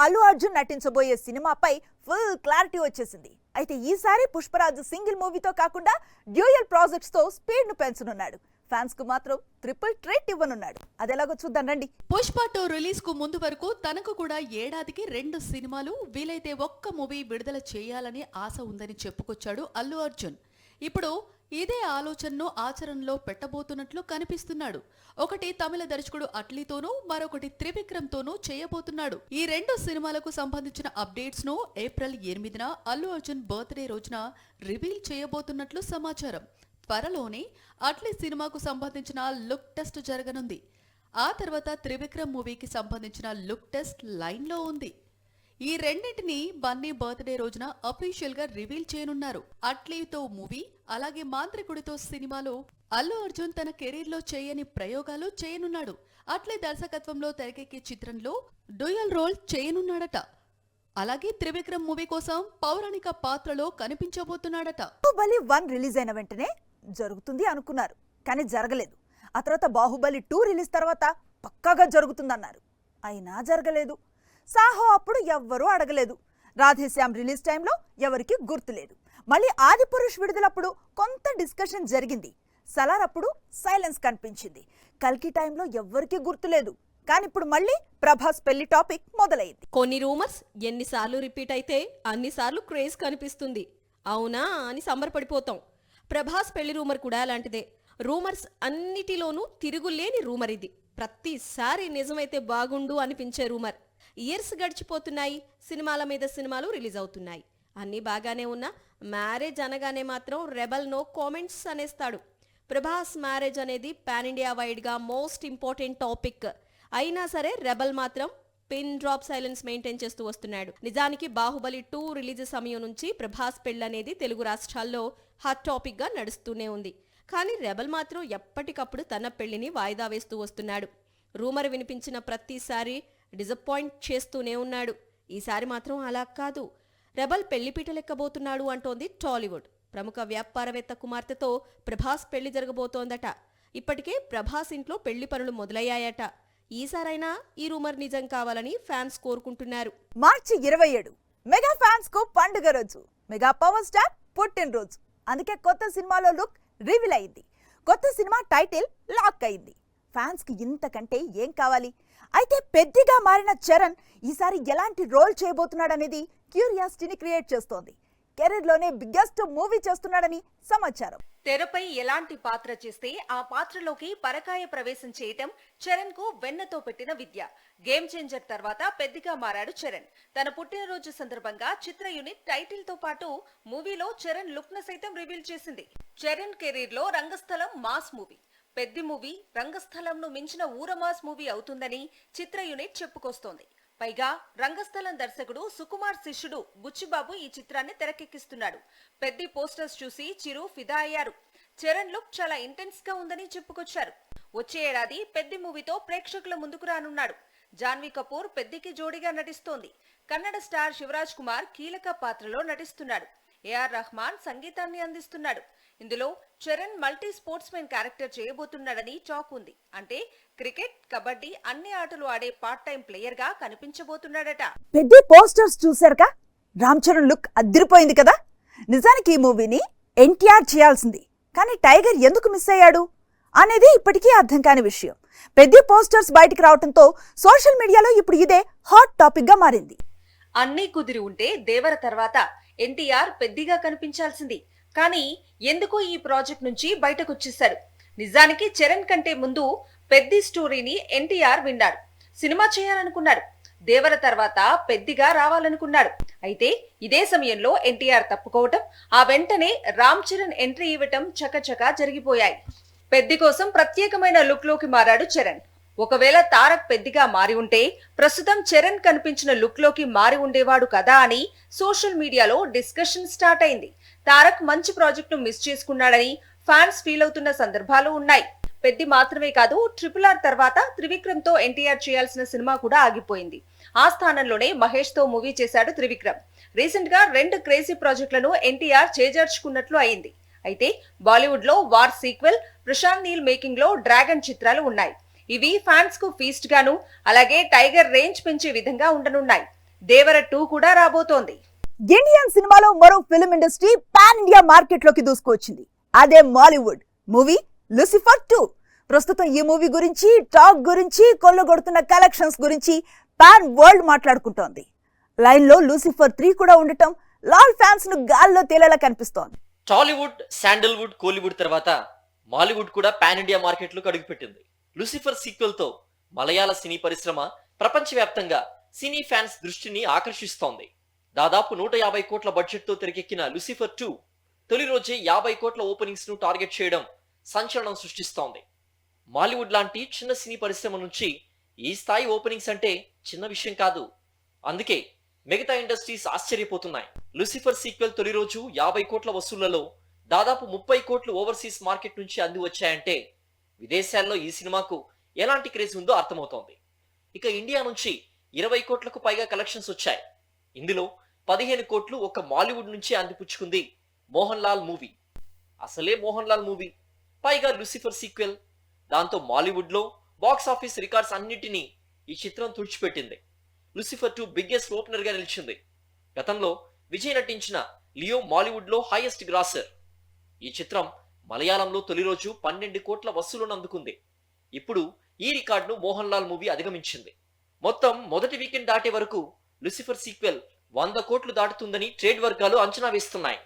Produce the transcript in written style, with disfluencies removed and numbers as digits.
అల్లు అర్జున్ నటించబోయే సినిమాపై full clarity వచ్చేసింది. అయితే ఈసారి పుష్పరాజు సింగిల్ మూవీతో కాకుండా డ్యూయల్ ప్రాజెక్ట్స్ తో స్పీడ్ ను పెంచనున్నాడు. ఫ్యాన్స్ కు మాత్రం ట్రిపుల్ ట్రీట్ ఇవ్వనున్నాడు. అదెలాగో చూద్దాం రండి. పుష్ప 2 రిలీజ్ కు ముందు వరకు తనకు కూడా ఏడాదికి 2 సినిమాలు వీలైతే ఒక్క మూవీ విడుదల చేయాలని ఆశ ఉందని చెప్పుకొచ్చాడు అల్లు అర్జున్. ఇప్పుడు ఇదే ఆలోచనను ఆచరణలో పెట్టబోతున్నట్లు కనిపిస్తున్నాడు. ఒకటి తమిళ దర్శకుడు అట్లీతోనూ మరొకటి త్రివిక్రమ్తోనూ చేయబోతున్నాడు. ఈ 2 సినిమాలకు సంబంధించిన అప్డేట్స్ ను ఏప్రిల్ 8న అల్లు అర్జున్ బర్త్డే రోజున రివీల్ చేయబోతున్నట్లు సమాచారం. త్వరలోనే అట్లీ సినిమాకు సంబంధించిన లుక్ టెస్ట్ జరగనుంది. ఆ తర్వాత త్రివిక్రమ్ మూవీకి సంబంధించిన లుక్ టెస్ట్ లైన్ లో ఉంది. ఈ రెండింటిని బన్నీ బర్త్డే రోజున అఫీషియల్ గా రివీల్ చేయనున్నారు. అట్లీతో మూవీ అలాగే మాంత్రికుడితో సినిమాలో అల్లు అర్జున్ తన కెరీర్ లో చేయని ప్రయోగాలు చేయనున్నాడు. అట్లీ దర్శకత్వంలో తెరకెక్కే చిత్రంలో డ్యూయల్ రోల్ చేయనున్నాడట. అలాగే త్రివిక్రమ్ మూవీ కోసం పౌరాణిక పాత్రలో కనిపించబోతున్నాడట. బాహుబలి 1 రిలీజ్ అయిన వెంటనే జరుగుతుంది అనుకున్నారు, కానీ జరగలేదు. ఆ తర్వాత బాహుబలి 2 రిలీజ్ తర్వాత పక్కాగా జరుగుతుందన్నారు, అయినా జరగలేదు. సాహో అప్పుడు ఎవ్వరూ అడగలేదు. రాధేశ్యామ్ రిలీజ్ టైంలో ఎవరికి గుర్తులేదు. మళ్ళీ ఆదిపురుష్ విడుదలప్పుడు కొంత డిస్కషన్ జరిగింది. సలార్ అప్పుడు సైలెన్స్ కనిపించింది. కల్కి టైంలో ఎవ్వరికి గుర్తులేదు. కానీ ఇప్పుడు మళ్ళీ ప్రభాస్ పెళ్లి టాపిక్ మొదలైంది. కొన్ని రూమర్స్ ఎన్నిసార్లు రిపీట్ అయితే అన్నిసార్లు క్రేజ్ కనిపిస్తుంది. అవునా అని సంబరపడిపోతాం. ప్రభాస్ పెళ్లి రూమర్ కూడా అలాంటిదే. రూమర్స్ అన్నిటిలోనూ తిరుగులేని రూమర్ ఇది. ప్రతిసారి నిజమైతే బాగుండు అనిపించే రూమర్. ఇయర్స్ గడిచిపోతున్నాయి, సినిమాల మీద సినిమాలు రిలీజ్ అవుతున్నాయి. అన్నీ బాగానే ఉన్నా మ్యారేజ్ అనగానే మాత్రం రెబల్ నో కామెంట్స్ అనేస్తాడు. ప్రభాస్ మ్యారేజ్ అనేది పాన్ ఇండియా వైడ్గా మోస్ట్ ఇంపార్టెంట్ టాపిక్. అయినా సరే రెబల్ మాత్రం పిన్ డ్రాప్ సైలెన్స్ మెయింటైన్ చేస్తూ వస్తున్నాడు. నిజానికి బాహుబలి 2 రిలీజ్ సమయం నుంచి ప్రభాస్ పెళ్ళనేది తెలుగు రాష్ట్రాల్లో హాట్ టాపిక్ గా నడుస్తూనే ఉంది. కానీ రెబల్ మాత్రం ఎప్పటికప్పుడు తన పెళ్లిని వాయిదా వేస్తూ వస్తున్నాడు. రూమర్ వినిపించిన ప్రతిసారి డిసప్పాయింట్ చేస్తూనే ఉన్నాడు. ఈసారి మాత్రం అలా కాదు. రెబల్ పెళ్లిపీటలెక్కబోతున్నాడు అంటోంది టాలీవుడ్. ప్రముఖ వ్యాపారవేత్త కుమార్తెతో ప్రభాస్ పెళ్లి జరగబోతోందట. ఇప్పటికే ప్రభాస్ ఇంట్లో పెళ్లి పనులు మొదలయ్యాయట. ఈసారైనా ఈ రూమర్ నిజం కావాలని ఫ్యాన్స్ కోరుకుంటున్నారు. మార్చి 27 మెగా ఫ్యాన్స్ కు పండుగ రోజు. మెగా పవర్ స్టార్ పుట్టినరోజు. అందుకే కొత్త సినిమాలో లుక్ రివీల్ అయింది. కొత్త సినిమా టైటిల్ లాక్ అయింది. ఫ్యాన్స్ కి ఇంతకంటే ఏం కావాలి? అయితే పెద్దగా మారిన చరణ్ ఈసారి ఎలాంటి రోల్ చేయబోతున్నాడనేది క్యూరియాసిటీని క్రియేట్ చేస్తోంది. కెరీర్ లోనే బిగ్గెస్ట్ మూవీ చేస్తున్నాడని సమాచారం. తెరపై ఎలాంటి పాత్ర చేస్తే ఆ పాత్రలోకి పరకాయ ప్రవేశం చేయటం చరణ్ కు వెన్నతో పెట్టిన విద్య. గేమ్ చేంజర్ తర్వాత పెద్దగా మారాడు చరణ్. తన పుట్టినరోజు సందర్భంగా చిత్ర యూనిట్ టైటిల్ తో పాటు మూవీలో చరణ్ లుక్ ను సైతం రివీల్ చేసింది. చరణ్ కెరీర్ లో రంగస్థలం మాస్ మూవీ, పెద్ద మూవీ రంగస్థలంను మించిన ఊరమాస్ మూవీ అవుతుందని చిత్ర యూనిట్ చెప్పుకొస్తోంది. పైగా రంగస్థలం దర్శకుడు సుకుమార్ శిష్యుడు బుచ్చిబాబు ఈ చిత్రాన్ని తెరకెక్కిస్తున్నాడు. పెద్ద పోస్టర్స్ చూసి చిరు ఫిదా అయ్యారు. చరణ్ లుక్ చాలా ఇంటెన్స్ గా ఉందని చెప్పుకొచ్చారు. వచ్చే ఏడాది పెద్ద మూవీతో ప్రేక్షకుల ముందుకు రానున్నాడు. జాన్వీ కపూర్ పెద్దికి జోడీగా నటిస్తోంది. కన్నడ స్టార్ శివరాజ్ కుమార్ కీలక పాత్రలో నటిస్తున్నాడు. ఏఆర్ రెహమాన్ సంగీతాన్ని అందిస్తున్నాడు. ఇందులో Charan multi sportsmen character చేయబోతున్నాడని టాక్ ఉంది. అంటే క్రికెట్, కబడ్డీ అన్ని ఆటలు ఆడే పార్ట్ టైం ప్లేయర్ గా కనిపించబోతున్నాడట. పెద్ద పోస్టర్స్ చూశారుగా? రామ్ చరణ్ లుక్ అదిరిపోయింది కదా. నిజానికి ఈ మూవీని ఎన్టీఆర్ చేయాల్సింది, కానీ టైగర్ ఎందుకు మిస్ అయ్యాడు అనేది ఇప్పటికీ అర్థం కాని విషయం. పెద్ద పోస్టర్స్ బయటికి రావడంతో సోషల్ మీడియాలో ఇప్పుడు ఇదే హాట్ టాపిక్ గా మారింది. అన్నీ కుదిరి ఉంటే దేవర తర్వాత ఎన్టీఆర్ పెద్దగా కనిపించాల్సింది. కానీ ఎందుకో ఈ ప్రాజెక్ట్ నుంచి బయటకొచ్చేశాడు. నిజానికి చరణ్ కంటే ముందు పెద్ద స్టోరీని ఎన్టీఆర్ విన్నాడు. సినిమా చేయాలనుకున్నాడు. దేవర తర్వాత పెద్దగా రావాలనుకున్నాడు. అయితే ఇదే సమయంలో ఎన్టీఆర్ తప్పుకోవటం, ఆ వెంటనే రామ్ చరణ్ ఎంట్రీ ఇవ్వటం చకచకా జరిగిపోయాయి. పెద్ద కోసం ప్రత్యేకమైన లుక్ లోకి మారాడు చరణ్. ఒకవేళ తారక్ పెద్దగా మారి ఉంటే ప్రస్తుతం చరణ్ కనిపించిన లుక్ లోకి మారి ఉండేవాడు కదా అని సోషల్ మీడియాలో డిస్కషన్ స్టార్ట్ అయింది. తారక్ మంచి ప్రాజెక్ట్ ను మిస్ చేసుకున్నాడని ఫ్యాన్స్ ఫీల్ అవుతున్న సందర్భాలు ఉన్నాయి. పెద్ద మాత్రమే కాదు, RRR తర్వాత త్రివిక్రమ్ తో ఎన్టీఆర్ చేయాల్సిన సినిమా కూడా ఆగిపోయింది. ఆ స్థానంలోనే మహేష్ తో మూవీ చేశాడు త్రివిక్రమ్. రీసెంట్ గా 2 క్రేజీ ప్రాజెక్టులను ఎన్టీఆర్ చేజార్చుకున్నట్లు అయింది. అయితే బాలీవుడ్ లో War sequel, Prashanth Neel making లో డ్రాగన్ చిత్రాలు ఉన్నాయి. ఇవి ఫ్యాన్స్ కు ఫీస్ట్ గాను అలాగే టైగర్ రేంజ్ పెంచే విధంగా ఉండనున్నాయి. దేవర 2 కూడా రాబోతోంది. ఇండియన్ సినిమాలో మరో film industry pan India market లోకి దూసుకొచ్చింది. అదే మాలీవుడ్ మూవీ లూసిఫర్ 2. ప్రస్తుతం ఈ మూవీ గురించి, టాక్ గురించి, కొల్లగొడుతున్న కలెక్షన్స్ గురించి పాన్ వరల్డ్ మాట్లాడుకుంటోంది. లైన్ లో లూసిఫర్ 3 కూడా ఉండటం లాల్ ఫ్యాన్స్ ను గాల్లో తేలేలా కనిపిస్తోంది. టాలీవుడ్, శాండల్వుడ్, కోలీవుడ్ తర్వాత మాలీవుడ్ కూడా పాన్ ఇండియా మార్కెట్లోకి అడుగుపెట్టింది. లూసిఫర్ సీక్వెల్ తో మలయాళ సినీ పరిశ్రమ ప్రపంచవ్యాప్తంగా సినీ ఫ్యాన్స్ దృష్టిని ఆకర్షిస్తోంది. దాదాపు 150 కోట్ల బడ్జెట్ తో తెరకెక్కిన లూసిఫర్ 2 తొలి రోజే 50 కోట్ల ఓపెనింగ్స్ ను టార్గెట్ చేయడం సంచలనం సృష్టిస్తోంది. మాలీవుడ్ లాంటి చిన్న సినీ పరిశ్రమ నుంచి ఈ స్థాయి ఓపెనింగ్స్ అంటే చిన్న విషయం కాదు. అందుకే మిగతా ఇండస్ట్రీస్ ఆశ్చర్యపోతున్నాయి. లూసిఫర్ సీక్వెల్ తొలి రోజు 50 కోట్ల వసూళ్లలో దాదాపు 30 కోట్లు ఓవర్సీస్ మార్కెట్ నుంచి అంది వచ్చాయంటే విదేశాల్లో ఈ సినిమాకు ఎలాంటి క్రేజ్ ఉందో అర్థమవుతోంది. ఇక ఇండియా నుంచి 20 కోట్లకు పైగా కలెక్షన్స్ వచ్చాయి. ఇందులో 15 కోట్లు ఒక్క మాలీవుడ్ నుంచి అందిపుచ్చుకుంది మోహన్ లాల్ మూవీ. అసలే మోహన్ లాల్ మూవీ, పైగా లూసిఫర్ సీక్వెల్. దాంతో మాలీవుడ్ లో బాక్స్ ఆఫీస్ రికార్డ్స్ అన్నిటినీ ఈ చిత్రం తుడిచిపెట్టింది. లూసిఫర్ 2 బిగ్గెస్ట్ ఓపెనర్ గా నిలిచింది. గతంలో విజయ్ నటించిన లియో మాలీవుడ్ లో హైయెస్ట్ గ్రాసర్. ఈ చిత్రం మలయాళంలో తొలి రోజు 12 కోట్ల వసూలను అందుకుంది. ఇప్పుడు ఈ రికార్డును మోహన్ లాల్ మూవీ అధిగమించింది. మొత్తం మొదటి వీకెండ్ దాటే వరకు లూసిఫర్ సీక్వెల్ 100 కోట్లు దాటుతుందని ట్రేడ్ వర్గాలు అంచనా వేస్తున్నాయి.